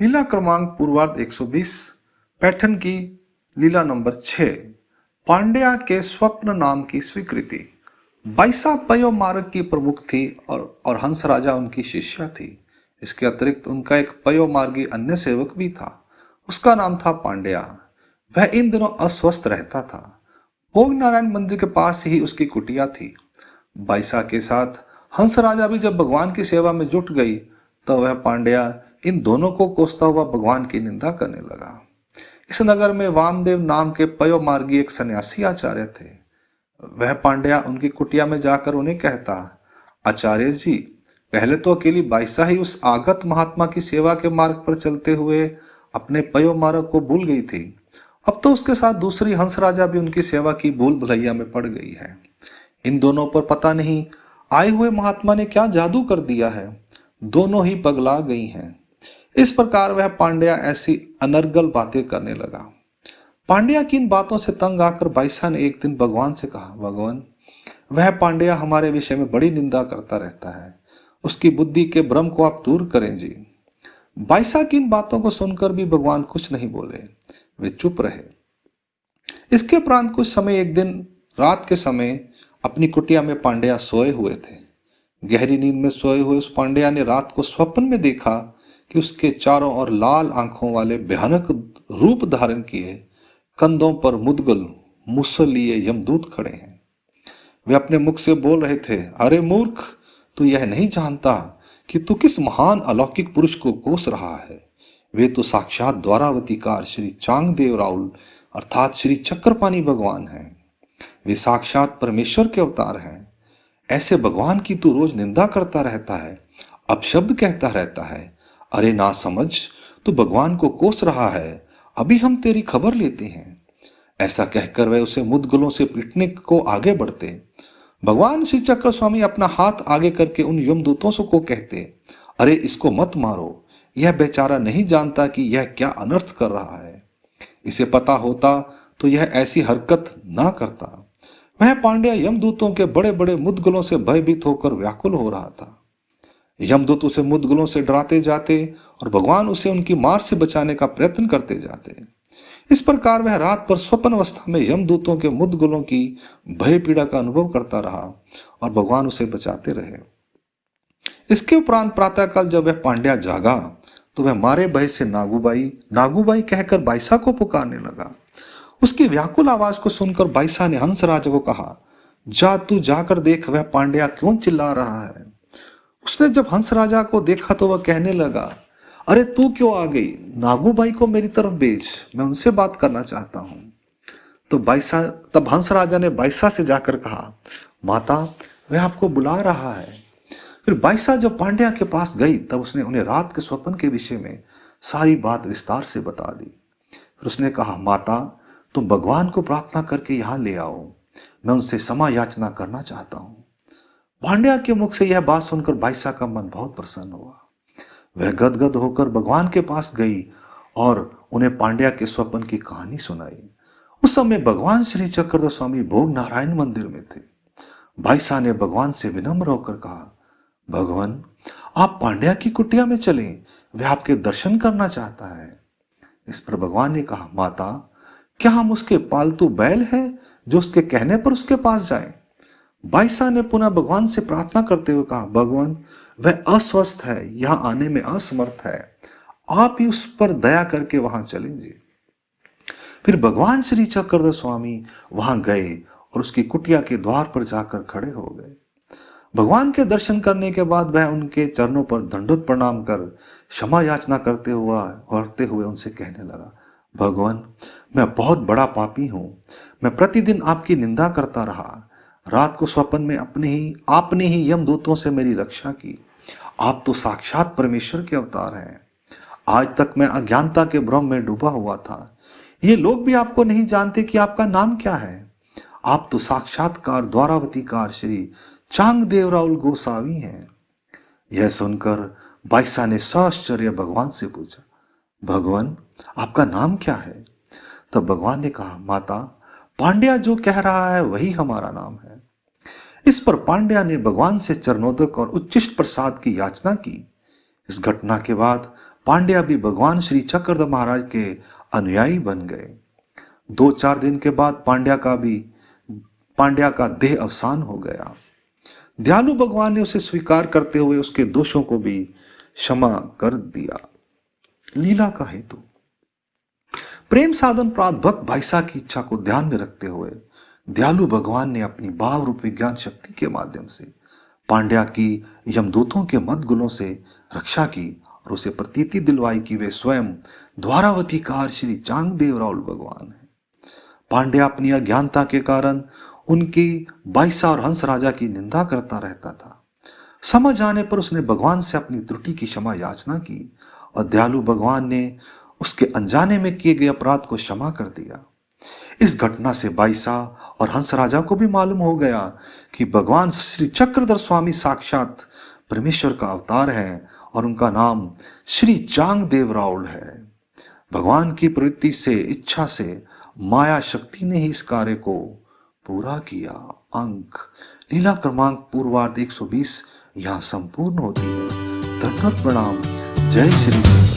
लीला क्रमांक पूर्वार्ध 120, पैठन की लीला नंबर 6, पांड्या के स्वप्न नाम की स्वीकृति। बाईसा पयो मार्ग की प्रमुख थी और हंस राजा उनकी शिष्या थी। इसके अतिरिक्त उनका एक पयो मार्गी अन्य सेवक भी था। उसका नाम था पांड्या। वह इन दिनों अस्वस्थ रहता था। भोग नारायण मंदिर के पास ही उसकी कुटिया थी। बाईसा के साथ हंस राजा भी जब भगवान की सेवा में जुट गई तो वह पांड्या इन दोनों को कोसता हुआ भगवान की निंदा करने लगा। इस नगर में वामदेव नाम के पयो मार्गी एक सन्यासी आचार्य थे। वह पांड्या उनकी कुटिया में जाकर उन्हें कहता, आचार्य जी, पहले तो अकेली बाईसा ही उस आगत महात्मा की सेवा के मार्ग पर चलते हुए अपने पयो मार्ग को भूल गई थी। अब तो उसके साथ दूसरी हंस राजा भी उनकी सेवा की भूल भुलैया में पड़ गई है। इन दोनों पर पता नहीं आए हुए महात्मा ने क्या जादू कर दिया है। दोनों ही पगला गई हैं। इस प्रकार वह पांड्या ऐसी अनर्गल बातें करने लगा। पांड्या की इन बातों से तंग आकर बाईसा ने एक दिन भगवान से कहा, भगवान, वह पांड्या हमारे विषय में बड़ी निंदा करता रहता है। उसकी बुद्धि के भ्रम को आप दूर करें जी। बाईसा की इन बातों को सुनकर भी भगवान कुछ नहीं बोले। वे चुप रहे। इसके उपरांत कुछ समय एक दिन रात के समय अपनी कुटिया में पांड्या सोए हुए थे। गहरी नींद में सोए हुए उस पांड्या ने रात को स्वप्न में देखा कि उसके चारों ओर लाल आंखों वाले भयानक रूप धारण किए कंधों पर मुदगल मुसल लिए यमदूत खड़े हैं। वे अपने मुख से बोल रहे थे, अरे मूर्ख, तू यह नहीं जानता कि तू किस महान अलौकिक पुरुष को कोस रहा है। वे तो साक्षात द्वारावतीकार श्री चांगदेव राउल अर्थात श्री चक्रपाणी भगवान हैं। वे साक्षात परमेश्वर के अवतार हैं। ऐसे भगवान की तू रोज निंदा करता रहता है, अपशब्द कहता रहता है। अरे ना समझ, तू भगवान को कोस रहा है। अभी हम तेरी खबर लेते हैं। ऐसा कहकर वह उसे मुद्गलों से पीटने को आगे बढ़ते। भगवान श्री चक्र स्वामी अपना हाथ आगे करके उन यमदूतों को कहते, अरे इसको मत मारो, यह बेचारा नहीं जानता कि यह क्या अनर्थ कर रहा है। इसे पता होता तो यह ऐसी हरकत ना करता। वह पांड्या यमदूतों के बड़े बड़े मुद्गलों से भयभीत होकर व्याकुल हो रहा था। यमदूत उसे मुद्गलों से डराते जाते और भगवान उसे उनकी मार से बचाने का प्रयत्न करते जाते। इस प्रकार वह रात पर स्वप्न अवस्था में यमदूतों के मुद्गलों की भय पीड़ा का अनुभव करता रहा और भगवान उसे बचाते रहे। इसके उपरांत प्रातःकाल जब वह पांड्या जागा तो वह मारे भय से नागूबाई नागूबाई कहकर बाईसा को पुकारने लगा। उसकी व्याकुल आवाज को सुनकर बाईसा ने हंस राजा को कहा, जा तू जाकर देख वह पांड्या क्यों चिल्ला रहा है। उसने जब हंस राजा को देखा तो वह कहने लगा, अरे तू क्यों आ गई, नागूबाई को मेरी तरफ भेज, मैं उनसे बात करना चाहता हूं। तब हंस राजा ने बाईसा से जाकर कहा, माता, वह आपको बुला रहा है। फिर बाईसा जब पांड्या के पास गई तब उसने उन्हें रात के स्वप्न के विषय में सारी बात विस्तार से बता दी। फिर उसने कहा, माता, तुम भगवान को प्रार्थना करके यहां ले आओ, मैं उनसे क्षमा याचना करना चाहता हूं। पांड्या के मुख से यह बात सुनकर बाईसा का मन बहुत प्रसन्न हुआ। वह गदगद होकर भगवान के पास गई और उन्हें पांड्या के स्वप्न की कहानी सुनाई। उस समय भगवान श्री चक्रधर स्वामी भोग नारायण मंदिर में थे। बाईसा ने भगवान से विनम्र होकर कहा, भगवान, आप पांड्या की कुटिया में चलें, वह आपके दर्शन करना चाहता है। इस पर भगवान ने कहा, माता, क्या हम उसके पालतू बैल हैं जो उसके कहने पर उसके पास जाएं? बाईसा ने पुनः भगवान से प्रार्थना करते हुए कहा, भगवान, वह अस्वस्थ है, यहां आने में असमर्थ है, आप ही उस पर दया करके वहां चलेंगे। फिर भगवान श्री चक्रधर स्वामी वहां गए और उसकी कुटिया के द्वार पर जाकर खड़े हो गए। भगवान के दर्शन करने के बाद वह उनके चरणों पर दंडोत प्रणाम कर क्षमा याचना करते हुए उनसे कहने लगा, भगवान, मैं बहुत बड़ा पापी हूं। मैं प्रतिदिन आपकी निंदा करता रहा। रात को स्वप्न में आपने ही यमदूतों से मेरी रक्षा की। आप तो साक्षात परमेश्वर के अवतार हैं। आज तक मैं अज्ञानता के भ्रम में डूबा हुआ था। ये लोग भी आपको नहीं जानते कि आपका नाम क्या है। आप तो साक्षात्कार द्वारावतीकार श्री चांगदेव राउल गोसावी हैं। यह सुनकर बाईसा ने साश्चर्य भगवान से पूछा, भगवान, आपका नाम क्या है? तब भगवान ने कहा, माता, पांड्या जो कह रहा है वही हमारा नाम है। इस पर पांड्या ने भगवान से चरणोदक और उच्चिष्ट प्रसाद की याचना की। इस घटना के बाद पांड्या भी भगवान श्री चक्रधर महाराज के अनुयायी बन गए। 2-4 दिन के बाद पांड्या का देह अवसान हो गया। दयालु भगवान ने उसे स्वीकार करते हुए उसके दोषों को भी क्षमा कर दिया। लीला का हेतु। प्रेम साधन प्राप्त भक्त भाईसा की इच्छा को ध्यान में रखते हुए दयालु भगवान ने अपनी भाव रूप विज्ञान शक्ति के माध्यम से पांड्या की यमदूतों के मद गुलों से रक्षा की और उसे प्रतीति दिलवाई कि वे स्वयं द्वारावतीकार श्री चांगदेव राउल भगवान है। पांड्या अपनी अज्ञानता के कारण उनकी बाईसा और हंस राजा की निंदा करता रहता था। समझ आने पर उसने भगवान से अपनी त्रुटि की क्षमा याचना की और दयालु भगवान ने उसके अनजाने में किए गए अपराध को क्षमा कर दिया। इस घटना से बाईसा और हंस राजा को भी मालूम हो गया कि भगवान श्री चक्रधर स्वामी साक्षात परमेश्वर का अवतार है और उनका नाम श्री चांगदेव राउल है। भगवान की प्रवृत्ति से, इच्छा से माया शक्ति ने ही इस कार्य को पूरा किया। अंक लीला क्रमांक पूर्वार्ध 120 यहाँ संपूर्ण होती है। धन्यवाद, प्रणाम, जय श्री कृष्ण।